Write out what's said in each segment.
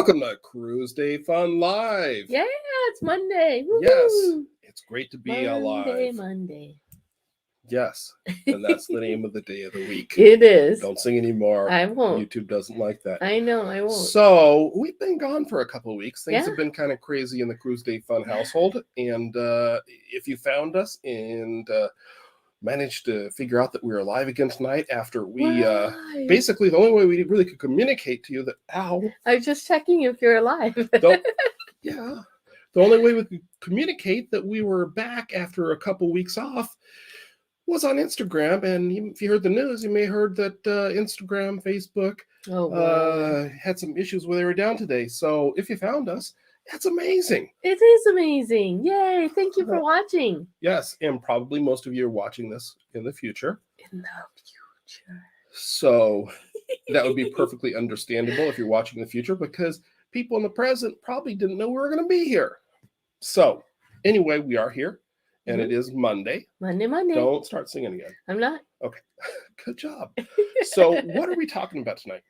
Welcome to Cruise Day Fun Live. Yeah, it's Monday. Woo-hoo. Yes, it's great to be alive. Monday. Yes, and that's the name of the day of the week. It is. Don't sing anymore. I won't. YouTube doesn't like that. I know, I won't. So we've been gone for a couple of weeks. Things Yeah. have been kind of crazy in the Cruise Day Fun household. And if you found us and managed to figure out that we were live again tonight after we basically the only way we really could communicate to you that I was just checking if you're alive. Yeah. The only way we could communicate that we were back after a couple weeks off was on Instagram. And if you heard the news, you may have heard that Instagram, Facebook had some issues where they were down today. So if you found us, that's amazing. It is amazing. Yay. Thank you for watching. Yes. And probably most of you are watching this in the future. In the future. So that would be perfectly understandable if you're watching in the future, because people in the present probably didn't know we were going to be here. So anyway, we are here, and it is Monday. Monday. Don't start singing again. I'm not. Okay. Good job. So what are we talking about tonight?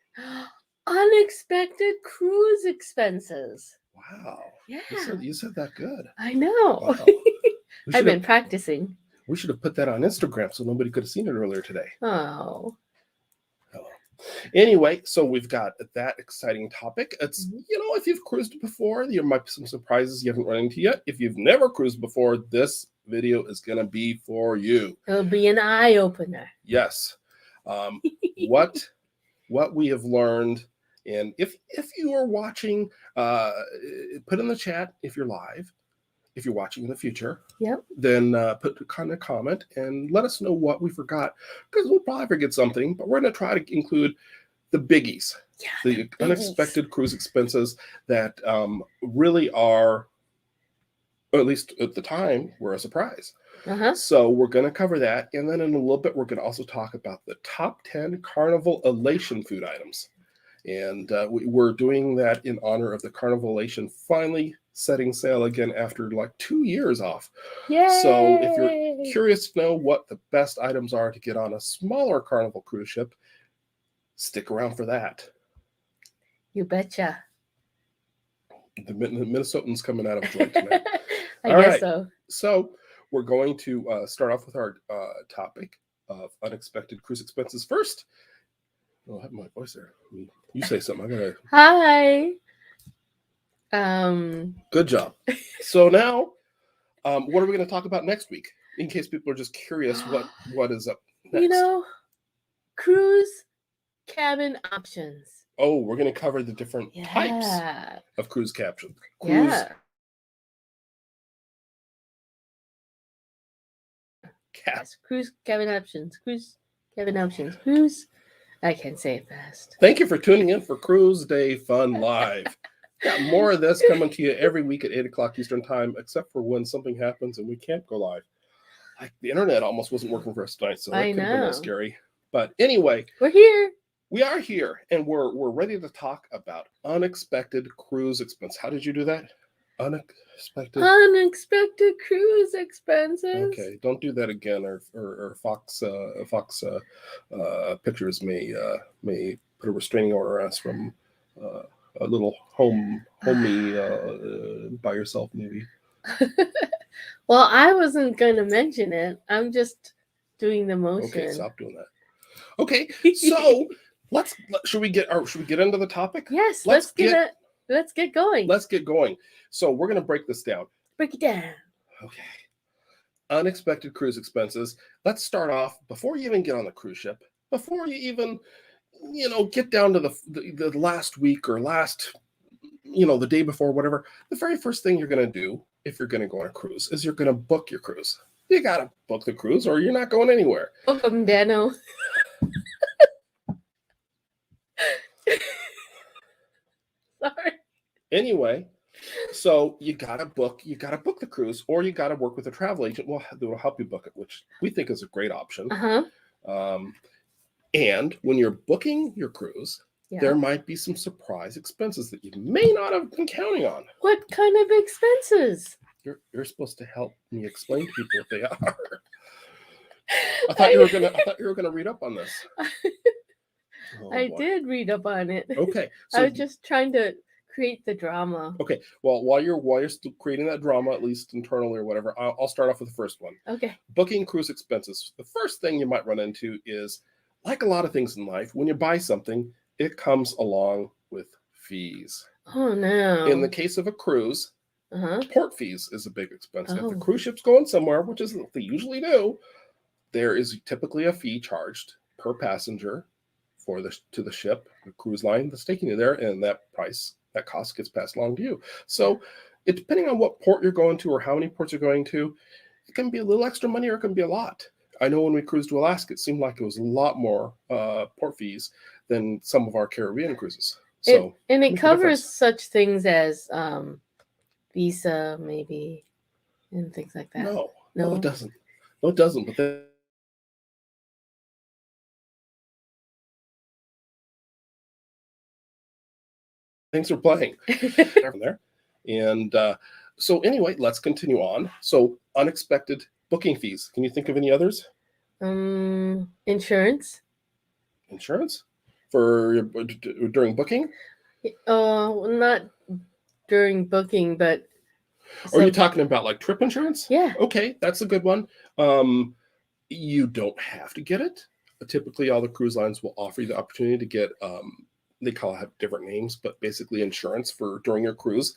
Unexpected cruise expenses. Wow. Yeah. You said that good. I know. Wow. I've been practicing. We should have put that on Instagram so nobody could have seen it earlier today. Oh. Anyway, so we've got that exciting topic. It's, if you've cruised before, there might be some surprises you haven't run into yet. If you've never cruised before, this video is going to be for you. It'll be an eye-opener. Yes. What we have learned, and if you are watching, put in the chat if you're live. If you're watching in the future, then put a comment and let us know what we forgot, because we'll probably forget something, but we're going to try to include the biggies, the unexpected cruise expenses that really are, or at least at the time, were a surprise. So we're going to cover that, and then in a little bit, we're going to also talk about the top 10 Carnival Elation food items. And we're doing that in honor of the Carnival Elation finally setting sail again after like 2 years off. Yay! So if you're curious to know what the best items are to get on a smaller Carnival cruise ship, stick around for that. You betcha. The Minnesotans coming out of joint tonight. I guess so. So we're going to start off with our topic of unexpected cruise expenses first. I'll have my voice there. You say something. I gotta. Hi. Good job. So now, what are we going to talk about next week? In case people are just curious, what is up next? Cruise cabin options. Oh, we're going to cover the different types of cruise captions. Cruise cabin options. Cruise cabin options. Cruise. I can't say it fast. Thank you for tuning in for Cruise Day Fun Live. Got more of this coming to you every week at 8 o'clock Eastern Time, except for when something happens and we can't go live. Like the internet almost wasn't working for us tonight, so that could have been a little scary. But anyway, we're here. We are here, and we're ready to talk about unexpected cruise expense. How did you do that? Unexpected cruise expenses. Okay, don't do that again, or Fox Pictures may put a restraining order on us from a little homey by yourself movie. Well, I wasn't going to mention it. I'm just doing the motion. Okay, stop doing that. Okay, so should we get into the topic? Yes, let's get going. Let's get going. So we're going to break this down. Break it down. Okay. Unexpected cruise expenses. Let's start off before you even get on the cruise ship. Before you even get down to the last week or the day before, whatever. The very first thing you're going to do if you're going to go on a cruise is you're going to book your cruise. You got to book the cruise or you're not going anywhere. Book them, Dano. Sorry. Anyway, so you gotta book the cruise, or you gotta work with a travel agent that will help you book it, which we think is a great option. And when you're booking your cruise, there might be some surprise expenses that you may not have been counting on. What kind of expenses? You're supposed to help me explain to people what they are. I thought you were gonna read up on this. I did read up on it. Okay. So I was just trying to create the drama. Okay. Well, while you're still creating that drama, at least internally or whatever, I'll start off with the first one. Okay. Booking cruise expenses. The first thing you might run into is, like a lot of things in life, when you buy something, it comes along with fees. Oh no. In the case of a cruise, port fees is a big expense. If the cruise ship's going somewhere, which is what they usually do, there is typically a fee charged per passenger to the ship, the cruise line that's taking you there, and that cost gets passed along to you. So it, depending on what port you're going to or how many ports you're going to, it can be a little extra money or it can be a lot. I know when we cruised to Alaska, it seemed like it was a lot more port fees than some of our Caribbean cruises. So it covers such things as visa, maybe, and things like that. No, it doesn't. No, it doesn't. But then things are playing from there. And so anyway, let's continue on. So unexpected booking fees. Can you think of any others? Insurance. Insurance for during booking? Not during booking, but. Are you talking about like trip insurance? Yeah. Okay, that's a good one. You don't have to get it. Typically, all the cruise lines will offer you the opportunity to get. They have different names, but basically insurance for during your cruise.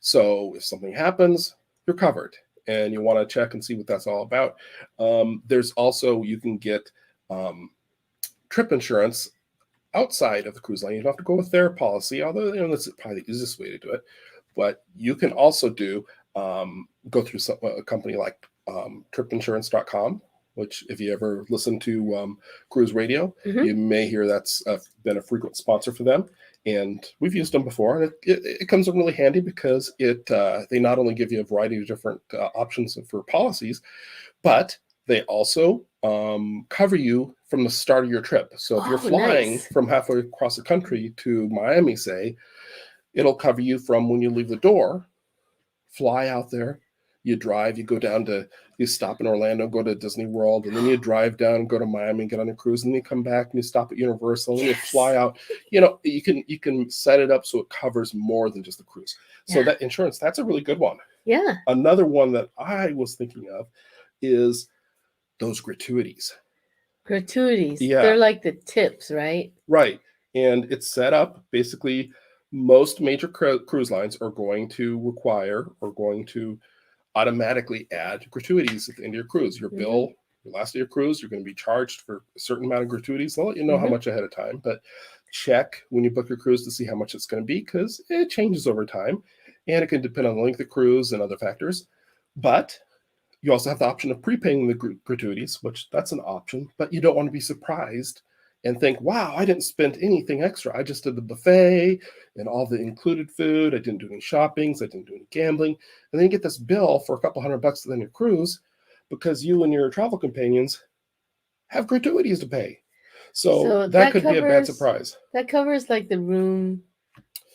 So if something happens, you're covered, and you want to check and see what that's all about. There's also, you can get trip insurance outside of the cruise line. You don't have to go with their policy, although that's probably the easiest way to do it. But you can also go through a company like tripinsurance.com, which if you ever listen to cruise radio, you may hear that's been a frequent sponsor for them. And we've used them before. And it comes in really handy because they not only give you a variety of different options for policies, but they also cover you from the start of your trip. So if you're flying from halfway across the country to Miami, say, it'll cover you from when you leave the door, fly out there, you drive, you stop in Orlando, go to Disney World, and then you drive down and go to Miami and get on a cruise, and then you come back and you stop at Universal and you fly out. You can set it up so it covers more than just the cruise. So that insurance, that's a really good one. Yeah. Another one that I was thinking of is those gratuities. Gratuities. Yeah. They're like the tips, right? Right. And it's set up basically. Most major cruise lines are going to require or going to automatically add gratuities at the end of your cruise. Your bill, your last day of your cruise, you're going to be charged for a certain amount of gratuities. They'll let you know how much ahead of time, but check when you book your cruise to see how much it's going to be, because it changes over time and it can depend on the length of the cruise and other factors. But you also have the option of prepaying the gratuities, which that's an option, but you don't want to be surprised and think, wow, I didn't spend anything extra. I just did the buffet and all the included food. I didn't do any shoppings. I didn't do any gambling. And then you get this bill for a couple $100 at the end of your cruise because you and your travel companions have gratuities to pay. So that could be a bad surprise. That covers like the room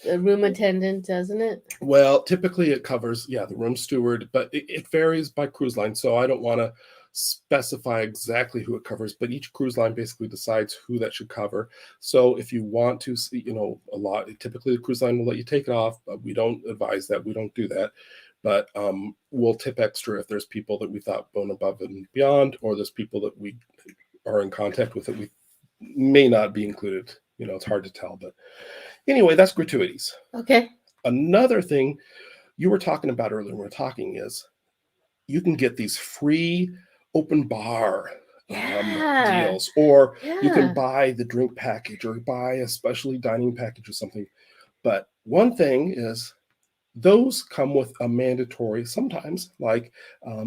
attendant, doesn't it? Well, typically it covers, the room steward, but it varies by cruise line. So I don't want to specify exactly who it covers, but each cruise line basically decides who that should cover. So if you want to see, typically the cruise line will let you take it off, but we don't advise that. We don't do that. But we'll tip extra if there's people that we thought went above and beyond, or there's people that we are in contact with that we may not be included. It's hard to tell, but anyway, that's gratuities. Okay. Another thing you were talking about earlier when we were talking is you can get these free open bar deals, or you can buy the drink package or buy a specialty dining package or something. But one thing is those come with a mandatory, sometimes, like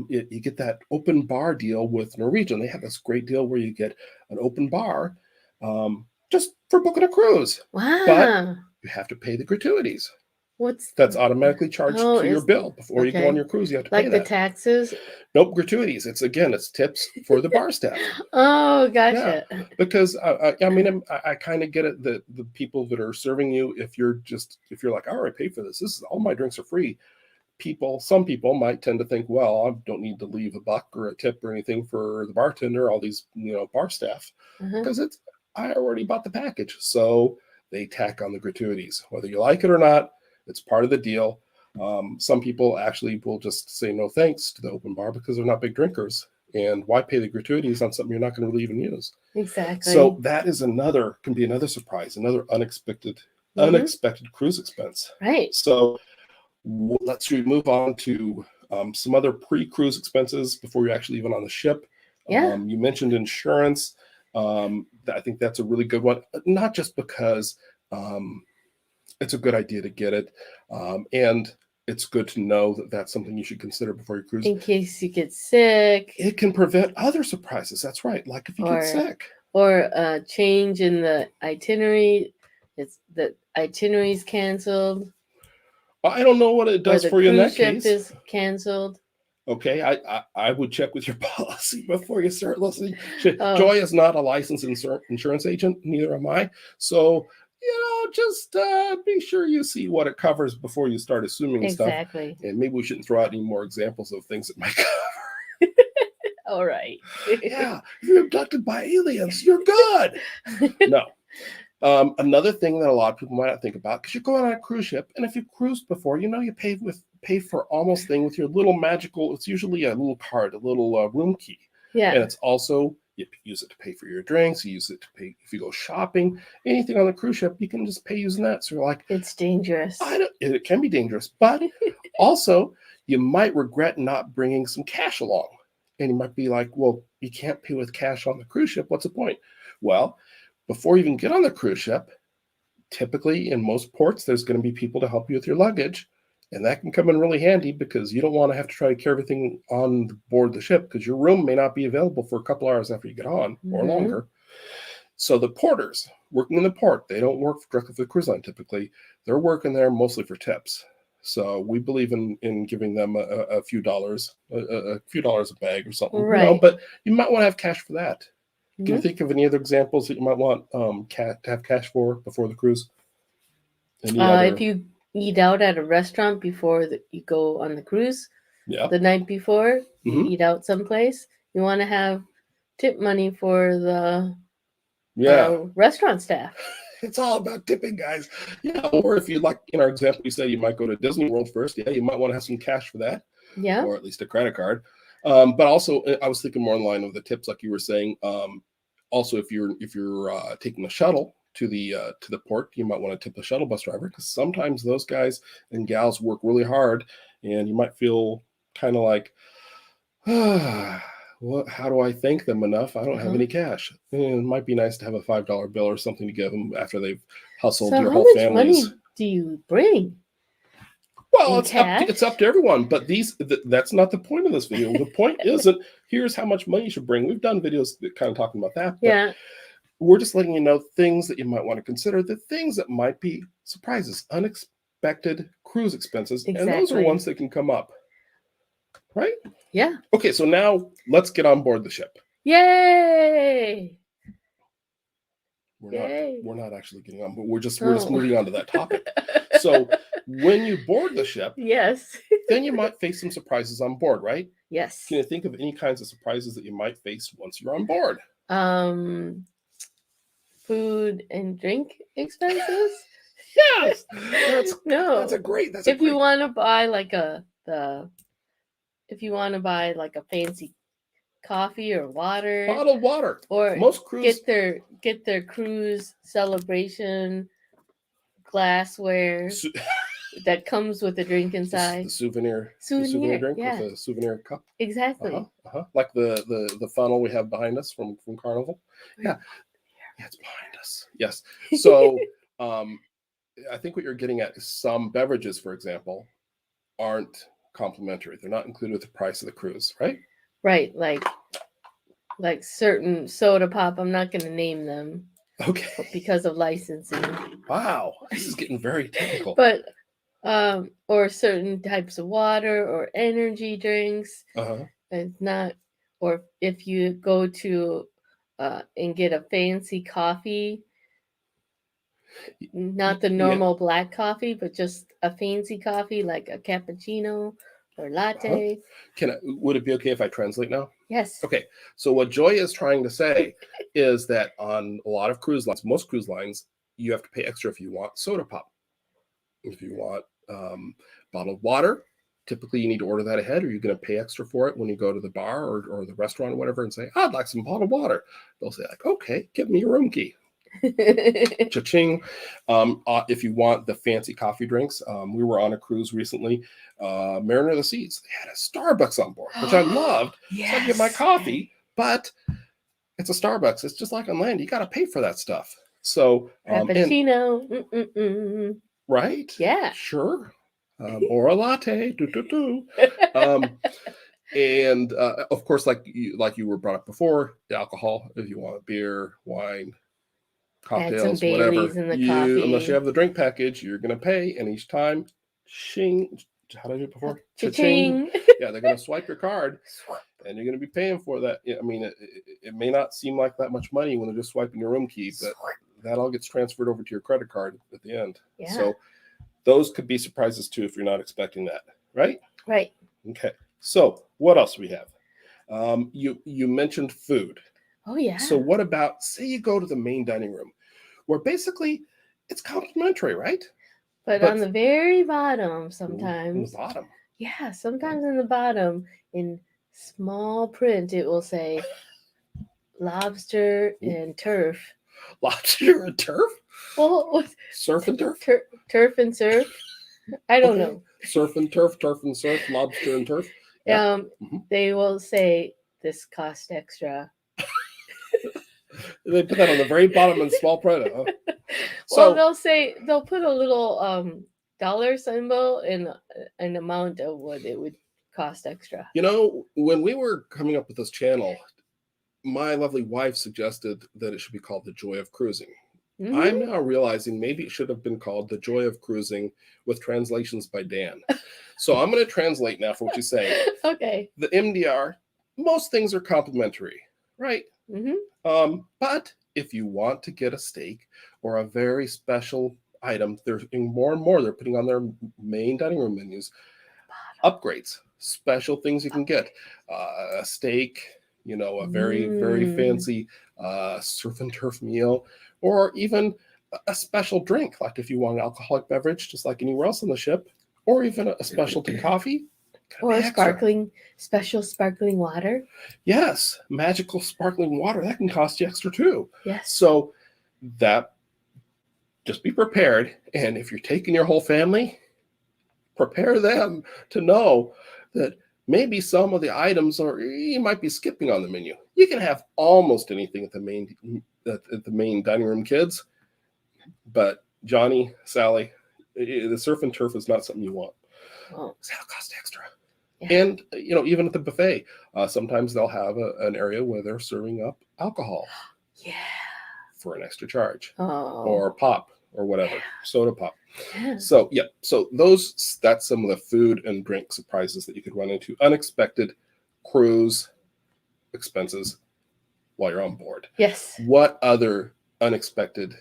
you get that open bar deal with Norwegian. They have this great deal where you get an open bar just for booking a cruise. Wow. But you have to pay the gratuities. That's automatically charged to your bill before you go on your cruise. You have to pay that. Like the taxes? Nope, gratuities. It's tips for the bar staff. Oh, gotcha. Yeah, because I kind of get it that the people that are serving you, if you're like, I already paid for this. All my drinks are free. Some people might tend to think, well, I don't need to leave a buck or a tip or anything for the bartender, all these bar staff, because I already bought the package. So they tack on the gratuities, whether you like it or not. It's part of the deal. Some people actually will just say no thanks to the open bar because they're not big drinkers. And why pay the gratuities on something you're not going to really even use? Exactly. So that is can be another surprise, another unexpected cruise expense. Right. So let's move on to some other pre-cruise expenses before you're actually even on the ship. Yeah. You mentioned insurance. I think that's a really good one, not just because it's a good idea to get it, and it's good to know that that's something you should consider before you cruise. In case you get sick. It can prevent other surprises. That's right. Like if you get sick. Or a change in the itinerary. The itinerary's canceled. I don't know what it does for you in that case. The cruise ship is canceled. Okay, I would check with your policy before you start listening. Joy is not a licensed insurance agent, neither am I. So, just be sure you see what it covers before you start assuming stuff. Exactly. And maybe we shouldn't throw out any more examples of things it might cover. All right. Yeah, if you're abducted by aliens, you're good. No. Another thing that a lot of people might not think about, because you're going on a cruise ship, and if you've cruised before, you pay for almost thing with your little magical. It's usually a little card, a little room key. Yeah. And it's also, you use it to pay for your drinks. You use it to pay if you go shopping. Anything on the cruise ship, you can just pay using that. So you're like, it's dangerous. It can be dangerous, but also you might regret not bringing some cash along. And you might be like, well, you can't pay with cash on the cruise ship. What's the point? Well, before you even get on the cruise ship, typically in most ports, there's going to be people to help you with your luggage. And that can come in really handy because you don't want to have to try to carry everything on board the ship because your room may not be available for a couple hours after you get on or longer. So the porters working in the port, they don't work directly for the cruise line typically. They're working there mostly for tips. So we believe in giving them a few dollars a bag or something. Right. But you might want to have cash for that. Can you think of any other examples that you might want to have cash for before the cruise? If you eat out at a restaurant before you go on the cruise, the night before, you eat out someplace, you want to have tip money for the restaurant staff. It's all about tipping, guys. Or if you, like in our example, you say you might go to Disney World first. Yeah, you might want to have some cash for that. Yeah. Or at least a credit card. But also, I was thinking more in line with the tips, like you were saying. Also, if you're taking a shuttle to the port, you might want to tip the shuttle bus driver because sometimes those guys and gals work really hard, and you might feel kind of like, how do I thank them enough? I don't have any cash. And it might be nice to have a $5 bill or something to give them after they've hustled your whole family. How much money do you bring? Well, it's up to everyone, but that's not the point of this video. The point isn't here's how much money you should bring. We've done videos that kind of talking about that. But we're just letting you know things that you might want to consider, the things that might be surprises, unexpected cruise expenses, and those are ones that can come up. Right? Yeah. Okay, so now let's get on board the ship. Yay! We're not actually getting on, but we're just moving on to that topic. So when you board the ship, then you might face some surprises on board, right? Yes. Can you think of any kinds of surprises that you might face once you're on board? Food and drink expenses. Yes. That's a great. If you want to buy like a fancy coffee or water, bottled water, or most cruise get their cruise celebration glassware that comes with a drink inside. The souvenir drink with a souvenir cup. Exactly. Like the funnel we have behind us from Carnival. Yeah, it's behind us. Yes. So I think what you're getting at is some beverages, for example, aren't complimentary. They're not included with the price of the cruise, right? Right, like certain soda pop. I'm not going to name them. Okay. Because of licensing. Wow, this is getting very technical. But or certain types of water or energy drinks. It's not. Or if you go to and get a fancy coffee, not the normal black coffee, but just a fancy coffee like a cappuccino or latte. Would it be okay if I translate now? Yes. Okay. So what Joy is trying to say is that on a lot of cruise lines, most cruise lines, you have to pay extra if you want soda pop. If you want Bottled water. Typically, you need to order that ahead, or you're going to pay extra for it when you go to the bar or the restaurant or whatever and say, I'd like some bottled water. They'll say, like, okay, give me your room key. Cha-ching. If you want the fancy coffee drinks, we were on a cruise recently, Mariner of the Seas. They had a Starbucks on board, which I loved. Yes. So I get my coffee, but it's a Starbucks. It's just like on land. You got to pay for that stuff. So cappuccino. Right? Yeah. Sure. Or a latte. And of course, like you were brought up before, the alcohol. If you want beer, wine, cocktails, whatever, unless you have the drink package, you're going to pay. And each time, shing. How did I do it before? Cha-ching. Yeah, they're going to swipe your card, and you're going to be paying for that. I mean, it may not seem like that much money when they're just swiping your room key, but that all gets transferred over to your credit card at the end. Yeah. So those could be surprises too if you're not expecting that, right? Right. Okay. So what else do we have? You mentioned food. Oh yeah. So what about, say you go to the main dining room, where basically it's complimentary, right? But on the very bottom, sometimes. In the bottom. Yeah, sometimes in the bottom, in small print, it will say lobster and turf. Lobster and turf? Well, surf and turf? Turf and surf. I don't know. Surf and turf and surf, lobster and turf. Yeah. They will say this cost extra. They put that on the very bottom in small print. Huh? Well, they'll put a little dollar symbol and an amount of what it would cost extra. You know, when we were coming up with this channel, my lovely wife suggested that it should be called The Joy of Cruising. Mm-hmm. I'm now realizing maybe it should have been called The Joy of Cruising with translations by Dan. So I'm going to translate now for what you say. Okay. The MDR, most things are complimentary, right? Mm-hmm. But if you want to get a steak or a very special item, they're doing more and more. They're putting on their main dining room menus upgrades, special things you can get, a steak, you know, a very, very fancy surf and turf meal, or even a special drink, like if you want an alcoholic beverage, just like anywhere else on the ship, or even a specialty coffee. Or special sparkling water. Yes, magical sparkling water. That can cost you extra too. Yes. So that, just be prepared. And if you're taking your whole family, prepare them to know that maybe some of the items you might be skipping on the menu. You can have almost anything at the main dining room, kids. But Johnny, Sally, the surf and turf is not something you want. Oh. That'll cost extra. Yeah. And, you know, even at the buffet, sometimes they'll have an area where they're serving up alcohol. Yeah. For an extra charge. Oh. Or pop or whatever. Yeah. Soda pop. Yeah. So, yeah. So that's some of the food and drink surprises that you could run into. Unexpected cruise expenses while you're on board. Yes. What other unexpected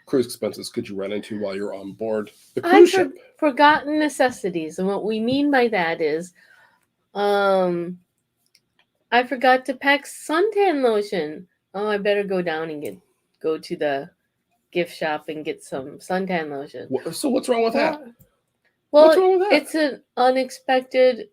cruise expenses could you run into while you're on board the cruise ship? Forgotten necessities. And what we mean by that is I forgot to pack suntan lotion. Oh, I better go down and go to the gift shop and get some suntan lotion. So what's wrong with that? Well, what's wrong with that? It's an unexpected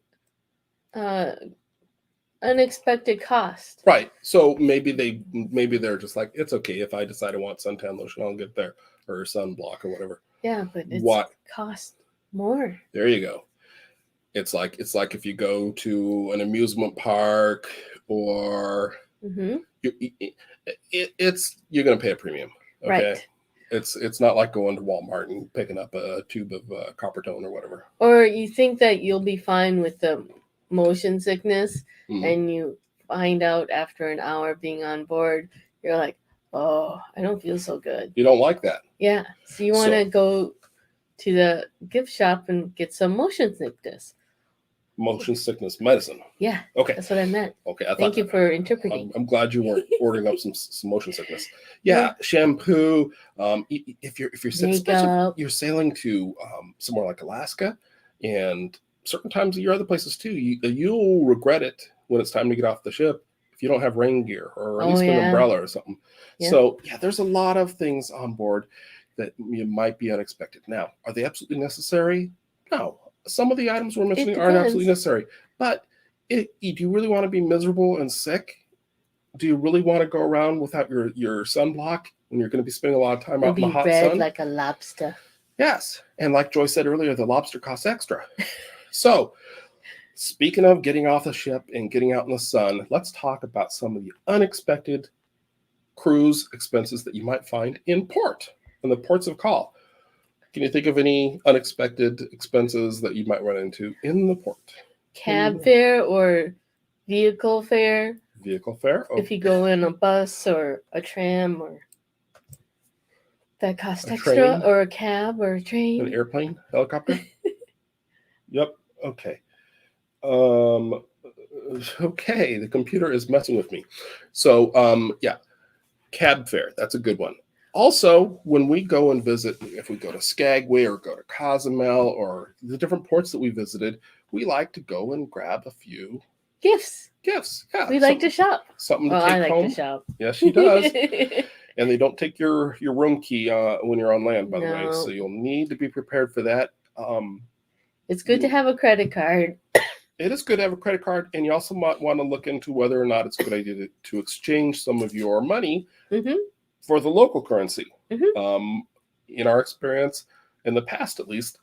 cost. Right. So maybe they're just like, it's okay if I decide I want suntan lotion, I'll get there, or sunblock or whatever. Yeah, but it's cost more. There you go. It's like if you go to an amusement park or you're going to pay a premium. Okay. Right. It's not like going to Walmart and picking up a tube of Coppertone or whatever. Or you think that you'll be fine with the motion sickness, and you find out after an hour being on board, you're like, oh, I don't feel so good. You don't like that. Yeah. So you want to go to the gift shop and get some motion sickness. Motion sickness medicine. Yeah. Okay. That's what I meant. Okay. Thank you for interpreting. I'm glad you weren't ordering up some motion sickness. Yeah. Shampoo. If you're sailing to somewhere like Alaska, and certain times of your other places too, you'll regret it when it's time to get off the ship if you don't have rain gear or at least an umbrella or something. Yeah. So there's a lot of things on board that might be unexpected. Now, are they absolutely necessary? No, some of the items we're mentioning aren't absolutely necessary. But do you really want to be miserable and sick? Do you really want to go around without your sunblock when you're going to be spending a lot of time out in the hot sun? Like a lobster. Yes. And like Joy said earlier, the lobster costs extra. So, speaking of getting off the ship and getting out in the sun, let's talk about some of the unexpected cruise expenses that you might find in the ports of call. Can you think of any unexpected expenses that you might run into in the port? Cab fare or vehicle fare? Vehicle fare? Oh. If you go in a bus or a tram or that costs extra, train, or a cab or a train. An airplane, helicopter? Yep. Okay. Okay, the computer is messing with me. So, yeah, cab fare. That's a good one. Also, when we go and visit, if we go to Skagway or go to Cozumel or the different ports that we visited, we like to go and grab a few gifts. Yeah. We like to shop. Something to take home. I like to shop. Yes, she does. And they don't take your room key when you're on land, by the way. So you'll need to be prepared for that. It's good to have a credit card. It is good to have a credit card, and you also might want to look into whether or not it's a good idea to exchange some of your money for the local currency. In our experience, in the past at least,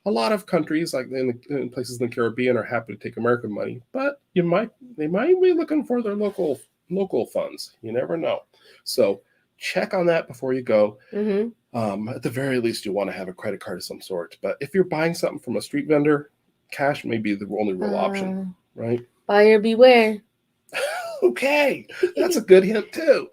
a lot of countries, like in places in the Caribbean, are happy to take American money, but they might be looking for their local funds. You never know. So check on that before you go. At the very least, you want to have a credit card of some sort. But if you're buying something from a street vendor, cash may be the only real option, right? Buyer beware. Okay, that's a good hint too.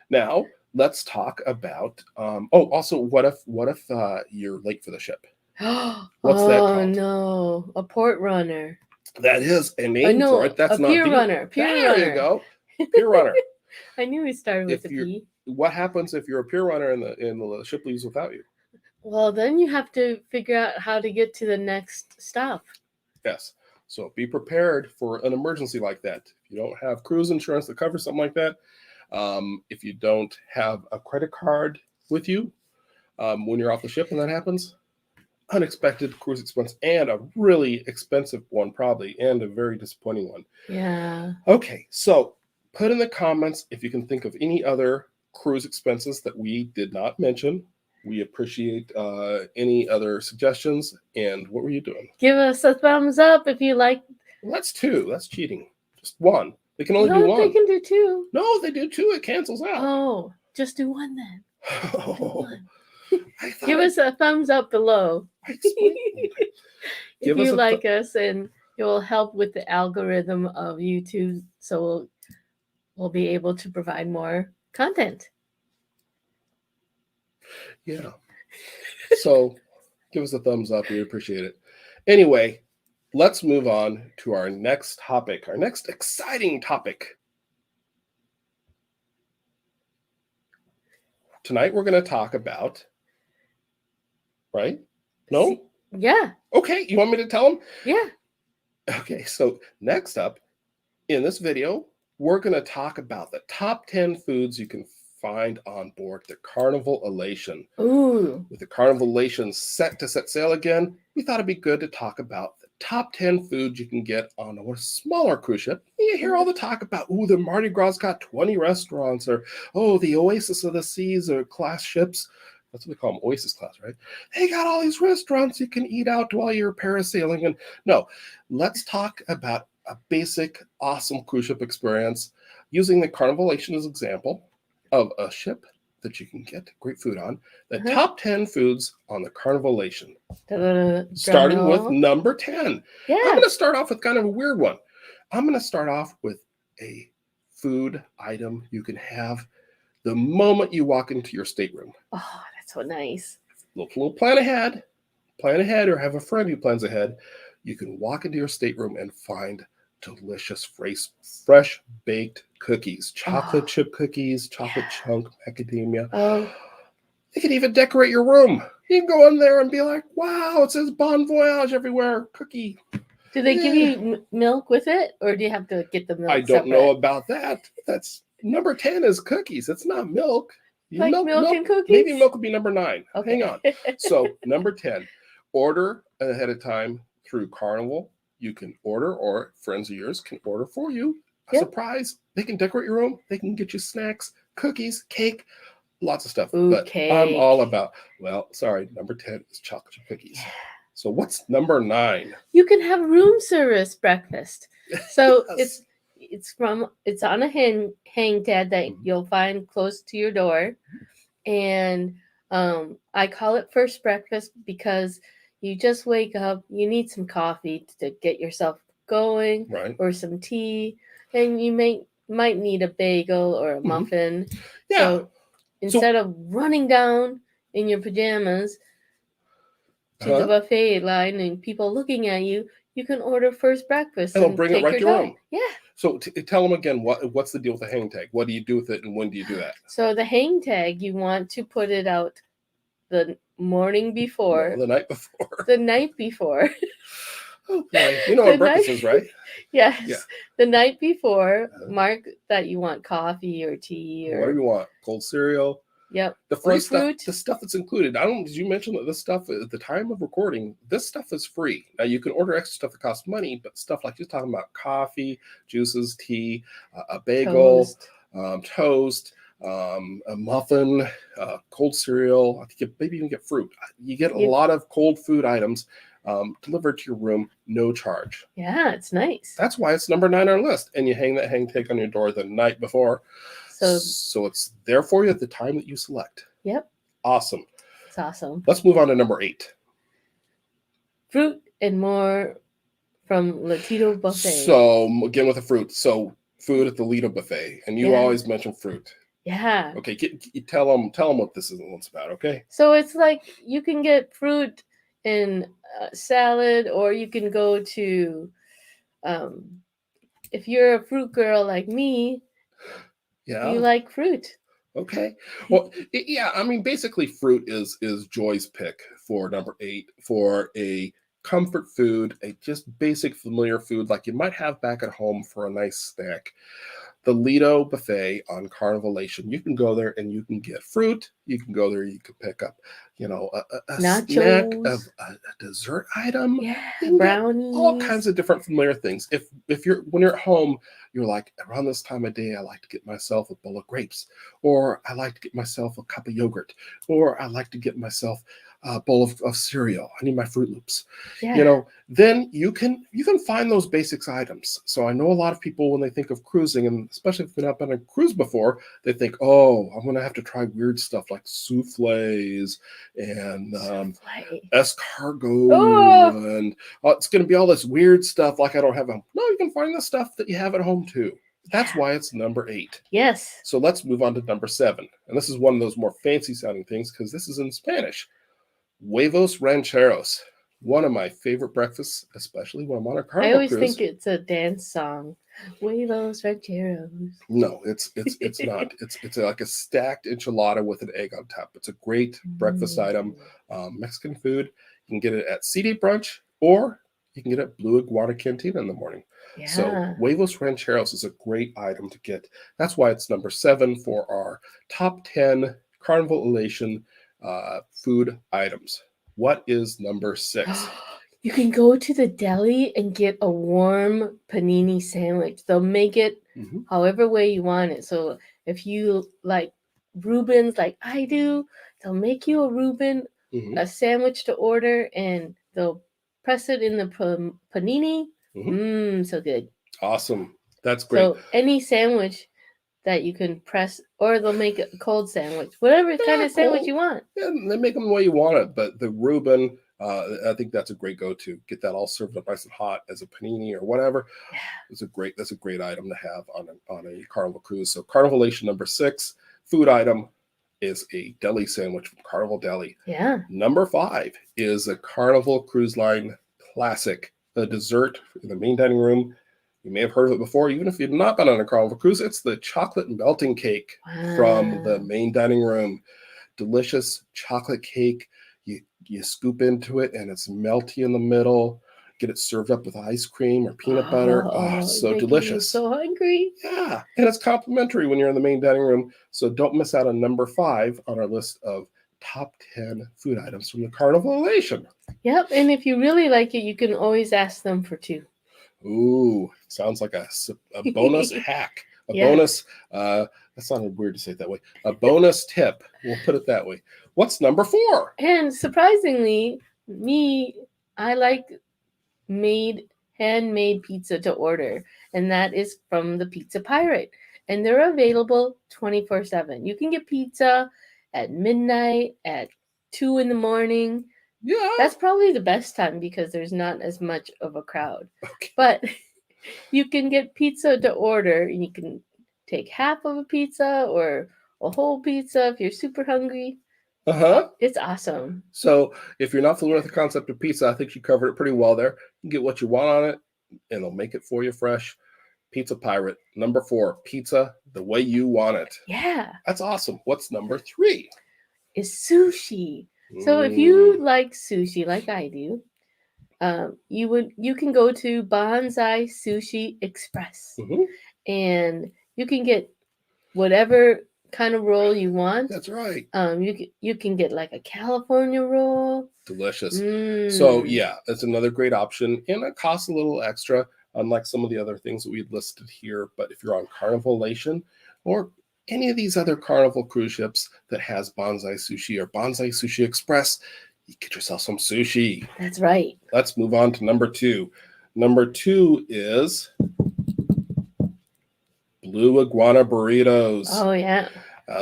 Now let's talk about. Also, what if you're late for the ship? What's that called? Oh no, a port runner. That is a name for it. That's a pier runner. There you go. Pier runner. I knew we started with a P. What happens if you're a pier runner and the ship leaves without you? Well, then you have to figure out how to get to the next stop. Yes. So be prepared for an emergency like that. If you don't have cruise insurance that covers something like that, if you don't have a credit card with you when you're off the ship and that happens, unexpected cruise expense, and a really expensive one probably, and a very disappointing one. Yeah. Okay, so put in the comments if you can think of any other cruise expenses that we did not mention. We appreciate any other suggestions. And what were you doing? Give us a thumbs up if you like. Well, that's 2. That's cheating. Just 1. They can only do 1. They can do 2. No, they do 2. It cancels out. Oh, just do 1 then. Give us a thumbs up below. If you like us, and it will help with the algorithm of YouTube, so we'll be able to provide more content. Yeah. So give us a thumbs up. We appreciate it. Anyway, let's move on to our next topic, our next exciting topic. Tonight we're going to talk about, right? No? Yeah. Okay, you want me to tell them? Yeah. Okay, so next up in this video, we're going to talk about the top 10 foods you can find on board the Carnival Elation. Ooh. With the Carnival Elation set to set sail again, we thought it'd be good to talk about the top 10 foods you can get on a smaller cruise ship. You hear all the talk about, the Mardi Gras got 20 restaurants, or, the Oasis of the Seas or class ships. That's what they call them, Oasis class, right? They got all these restaurants you can eat out while you're parasailing. And no, let's talk about a basic, awesome cruise ship experience using the Carnival Elation as an example of a ship that you can get great food on. The top 10 foods on the Carnival Elation. Starting with number 10. Yeah. I'm going to start off with kind of a weird one. I'm going to start off with a food item you can have the moment you walk into your stateroom. Oh, that's so nice. Little plan ahead, or have a friend who plans ahead. You can walk into your stateroom and find delicious, fresh baked cookies, chocolate chip cookies, chocolate chunk macadamia. You can even decorate your room. You can go in there and be like, wow, it says Bon Voyage everywhere, cookie. Do they give you milk with it, or do you have to get the milk I don't know about that. That's number 10 is cookies. It's not milk. Milk and cookies? Maybe milk would be number 9. Okay. Hang on. So number 10, order ahead of time through Carnival. You can order, or friends of yours can order for you. A surprise. They can decorate your room. They can get you snacks, cookies, cake, lots of stuff. Ooh, but cake. I'm all about, number 10 is chocolate chip cookies. Yeah. So what's number 9? You can have room service breakfast. So it's on a hang tag that you'll find close to your door. And I call it first breakfast because you just wake up, you need some coffee to get yourself going, right, or some tea, and you might need a bagel or a muffin. Yeah. So instead of running down in your pajamas to the buffet line and people looking at you, you can order first breakfast and they'll bring it right to your room. Yeah. So tell them again, what's the deal with the hang tag? What do you do with it, and when do you do that? So the hang tag, you want to put it out the morning before. No, the night before. The night before. Oh boy. You know what breakfast is, right? Yes. Yeah. The night before, mark that you want coffee or tea or whatever you want. Cold cereal. Yep. The free stuff, the stuff that's included. Did you mention that this stuff at the time of recording, this stuff is free. Now you can order extra stuff that costs money, but stuff like you're talking about coffee, juices, tea, a bagel, toast, a muffin, cold cereal. I think you maybe even get fruit. You get a lot of cold food items delivered to your room, no charge. Yeah, it's nice. That's why it's number 9 on our list. And you hang that hang tag on your door the night before. So it's there for you at the time that you select. Yep. Awesome. It's awesome. Let's move on to number 8. Fruit and more from Lido Buffet. So again with the fruit. So food at the Lido Buffet. And you always mention fruit. Yeah. Okay, tell them what this is and what's about, okay? So it's like you can get fruit in salad, or you can go to, if you're a fruit girl like me, you like fruit. Okay. Well, basically fruit is Joy's pick for number 8 for a comfort food, a just basic familiar food like you might have back at home for a nice snack. The Lido Buffet on Carnival Elation. You can go there and you can get fruit. You can go there, you can pick up, a snack of a dessert item. Yeah, brownies. All kinds of different familiar things. When you're at home, you're like, around this time of day, I like to get myself a bowl of grapes, or I like to get myself a cup of yogurt, or I like to get myself a bowl of cereal. I need my Fruit Loops. Yeah. Then you can find those basics items. So I know a lot of people, when they think of cruising, and especially if they've not been on a cruise before, they think, oh, I'm going to have to try weird stuff like souffles and escargot, and it's going to be all this weird stuff like I don't have at home. No, you can find the stuff that you have at home too. That's why it's number 8. Yes. So let's move on to number 7. And this is one of those more fancy sounding things because this is in Spanish. Huevos Rancheros. One of my favorite breakfasts, especially when I'm on a Carnival I always cruise. think it's a dance song. Huevos Rancheros. No, it's not. It's like a stacked enchilada with an egg on top. It's a great breakfast item. Mexican food. You can get it at CD Brunch, or you can get it at Blue Iguana Cantina in the morning. Yeah. So Huevos Rancheros is a great item to get. That's why it's number 7 for our top 10 Carnival Elation food items. What is number 6? You can go to the deli and get a warm panini sandwich. They'll make it however way you want it. So if you like Reubens like I do, they'll make you a Reuben, a sandwich to order, and they'll press it in the panini. So good. Awesome. That's great. So any sandwich that you can press, or they'll make a cold sandwich, whatever kind of sandwich you want. Yeah, they make them the way you want it. But the Reuben, I think that's a great go-to. Get that all served up nice and hot as a panini or whatever. Yeah. That's a great item to have on a Carnival cruise. So Carnival Elation number 6 food item is a deli sandwich from Carnival Deli. Yeah. Number 5 is a Carnival Cruise Line classic, a dessert in the main dining room. You may have heard of it before, even if you've not been on a Carnival cruise. It's the chocolate melting cake from the main dining room. Delicious chocolate cake. You scoop into it, and it's melty in the middle. Get it served up with ice cream or peanut butter. So delicious. So hungry. Yeah, and it's complimentary when you're in the main dining room. So don't miss out on number 5 on our list of top 10 food items from the Carnival Elation. Yep, and if you really like it, you can always ask them for 2. Ooh, sounds like a bonus hack. A bonus, that sounded weird to say it that way. A bonus tip. We'll put it that way. What's number 4? And surprisingly, I like handmade pizza to order, and that is from the Pizza Pirate. And they're available 24/7. You can get pizza at midnight, at 2 in the morning. Yeah. That's probably the best time because there's not as much of a crowd. Okay. But you can get pizza to order, and you can take half of a pizza or a whole pizza if you're super hungry. It's awesome. So if you're not familiar with the concept of pizza, I think you covered it pretty well there. You can get what you want on it, and they'll make it for you fresh. Pizza Pirate. Number 4, pizza the way you want it. Yeah. That's awesome. What's number 3? Is sushi. So if you like sushi like I do, you can go to Bonsai Sushi Express, and you can get whatever kind of roll you want. That's right. You can get like a California roll. Delicious. So yeah, it's another great option, and it costs a little extra, unlike some of the other things that we've listed here. But if you're on Carnival Elation or any of these other Carnival cruise ships that has Bonsai Sushi or Bonsai Sushi Express, you get yourself some sushi. That's right. Let's move on to number 2. Number 2 is Blue Iguana burritos. Oh, yeah.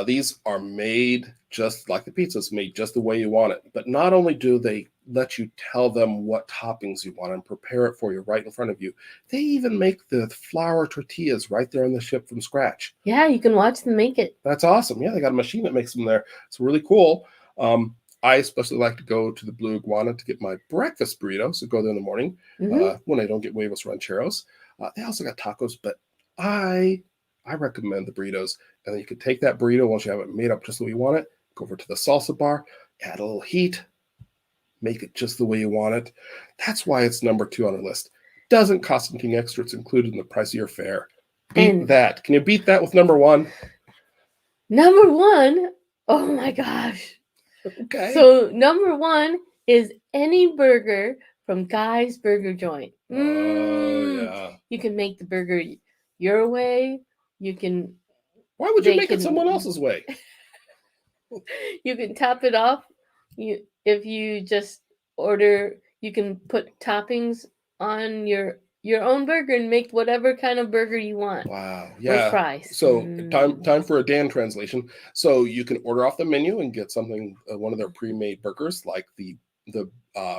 These are made just like the pizza's made just the way you want it. But not only do they let you tell them what toppings you want and prepare it for you right in front of you, they even make the flour tortillas right there on the ship from scratch. Yeah, you can watch them make it. That's awesome. Yeah, they got a machine that makes them there. It's really cool. I especially like to go to the Blue Iguana to get my breakfast burrito. So go there in the morning when I don't get Huevos Rancheros. They also got tacos, but I recommend the burritos. And then you can take that burrito once you have it made up just the way you want it, go over to the salsa bar, add a little heat, make it just the way you want it. That's why it's number 2 on the list. Doesn't cost anything extra. It's included in the price of your fare. Beat that. Can you beat that with number 1? Number 1? Oh my gosh. Okay. So number 1 is any burger from Guy's Burger Joint. Oh, yeah. You can make the burger your way. You can. Why would you make it someone else's way? You can top it off. If you just order, you can put toppings on your own burger and make whatever kind of burger you want. Wow. Yeah. With fries. So time for a Dan translation. So you can order off the menu and get something, one of their pre-made burgers, like the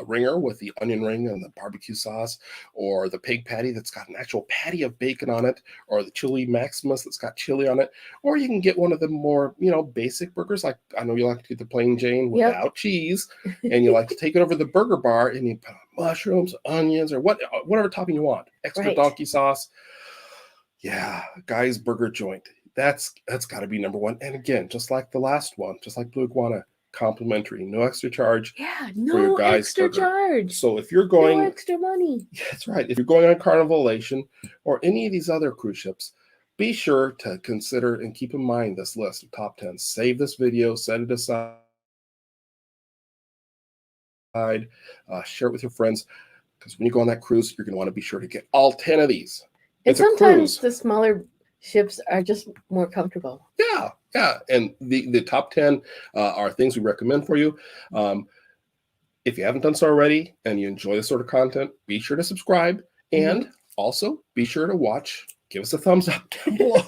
ringer with the onion ring and the barbecue sauce, or the pig patty that's got an actual patty of bacon on it, or the chili maximus that's got chili on it, or you can get one of the more basic burgers, like I know you like to get the plain Jane without cheese, and you like to take it over the burger bar and you put mushrooms, onions, or whatever topping you want, extra donkey sauce. Yeah, Guy's Burger Joint. That's got to be number 1. And again, just like the last one, just like Blue Iguana, complimentary, no extra charge. Yeah, no extra charge. So if you're going, no extra money. That's right. If you're going on Carnival Elation or any of these other cruise ships, be sure to consider and keep in mind this list of top 10. Save this video, set it aside, share it with your friends, because when you go on that cruise, you're going to want to be sure to get all 10 of these. And sometimes the smaller ships are just more comfortable. Yeah. And the top 10 are things we recommend for you. If you haven't done so already and you enjoy this sort of content, be sure to subscribe. And also be sure to watch. Give us a thumbs up down below.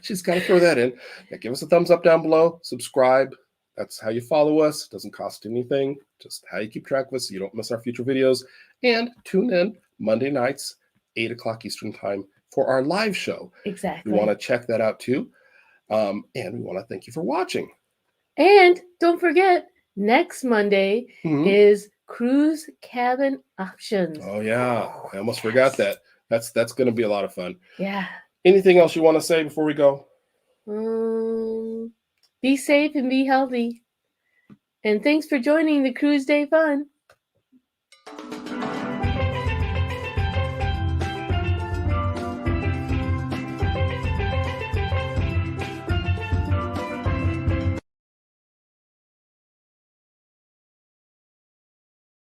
She's got to throw that in. Yeah, give us a thumbs up down below. Subscribe. That's how you follow us. It doesn't cost anything. Just how you keep track of us so you don't miss our future videos. And tune in Monday nights, 8 o'clock Eastern Time, for our live show. Exactly. We want to check that out too. And we want to thank you for watching. And don't forget, next Monday is cruise cabin options. Oh yeah, I almost forgot that. That's going to be a lot of fun. Yeah. Anything else you want to say before we go? Be safe and be healthy. And thanks for joining the Cruise Day Fun.